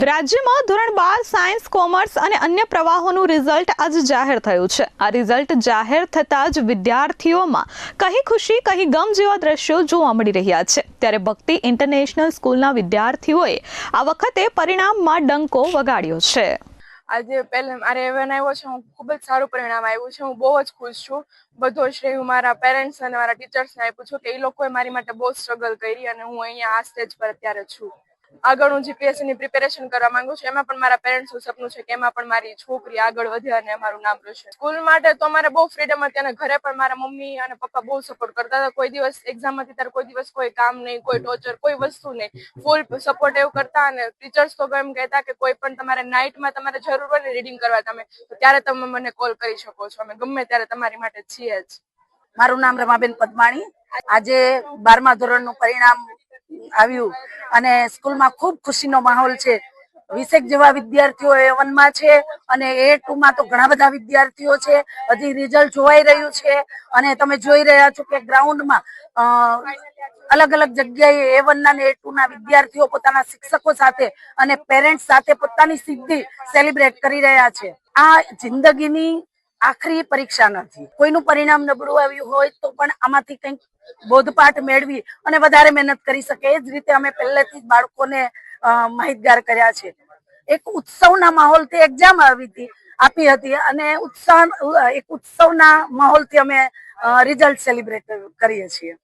રાજ્યમાં ધોરણ 12 science commerce અને અન્ય પ્રવાહોનું રિઝલ્ટ આજે જાહેર થયું છે। આ રિઝલ્ટ જાહેર થતાં જ વિદ્યાર્થીઓમાં કહી ખુશી કહી ગમ જેવા દ્રશ્યો જોવા મળી રહ્યા છે। ત્યારે ભક્તિ ઇન્ટરનેશનલ સ્કૂલના વિદ્યાર્થીઓએ આ વખતે પરિણામમાં ડંકો વગાડ્યો છે। આજે પહેલા મારે એવન આવ્યો છે, હું ખૂબ જ સારું પરિણામ આવ્યું છે, હું બહુ જ ખુશ છું। બધો શ્રેય હું મારા પેરેન્ટ્સ અને મારા ટીચર્સને આપ્યું છું કે એ લોકોએ મારી માટે બહુ સ્ટ્રગલ કરી અને હું અહીંયા આ સ્ટેજ પર અત્યારે છું। આગળ હું જીપીએસસી ની પ્રિપેરેશન કરવા માંગુ છું, એમાં પણ મારા પેરેન્ટ્સનું સપનું છે કે એમાં પણ મારી છોકરી આગળ વધે અને અમારું નામ રોશન। સ્કૂલ માટે તો અમારે બહુ ફ્રીડમ હતી અને ઘરે પણ મારા મમ્મી અને પપ્પા બહુ સપોર્ટ કરતા હતા। કોઈ દિવસ એક્ઝામ હતી ત્યારે કોઈ દિવસ કોઈ કામ નહીં, કોઈ ટોર્ચર, કોઈ વસ્તુ નહીં, ફૂલ સપોર્ટ એવું કરતા। અને ટીચર્સ તો એમ કહેતા કે કોઈ પણ તમારે નાઇટમાં તમારે જરૂર હોય ને રીડિંગ કરવા ત્યારે તમે મને કોલ કરી શકો છો, અમે ગમે ત્યારે તમારી માટે છીએ જ। મારું નામ રમાબેન પદમાણી। આજે 12મા ધોરણનું પરિણામ આવ્યું અને સ્કૂલમાં ખૂબ ખુશીનો માહોલ છે। 20 જેવા વિદ્યાર્થીઓ A1 માં છે અને A2 માં તો ઘણા બધા વિદ્યાર્થીઓ છે। હજી રિઝલ્ટ જોવાઈ રહ્યું છે અને તમે જોઈ રહ્યા છો કે ગ્રાઉન્ડમાં અલગ અલગ જગ્યાએ A1 ના અને A2 ના વિદ્યાર્થીઓ પોતાના શિક્ષકો સાથે અને પેરેન્ટ્સ સાથે પોતાની સિદ્ધિ સેલિબ્રેટ કરી રહ્યા છે। આ જિંદગીની આખરી પરીક્ષા નથી। કોઈનું પરિણામ નબળું આવ્યું હોય તો પણ આમાંથી કંઈક બોધપાઠ મેળવી અને વધારે મહેનત કરી શકે, એ જ રીતે અમે પહેલેથી જ બાળકોને માહિતગાર કર્યા છે। એક ઉત્સવના માહોલથી એક્ઝામ આપી હતી અને ઉત્સવના માહોલથી અમે રિઝલ્ટ સેલિબ્રેટ કરીએ છીએ।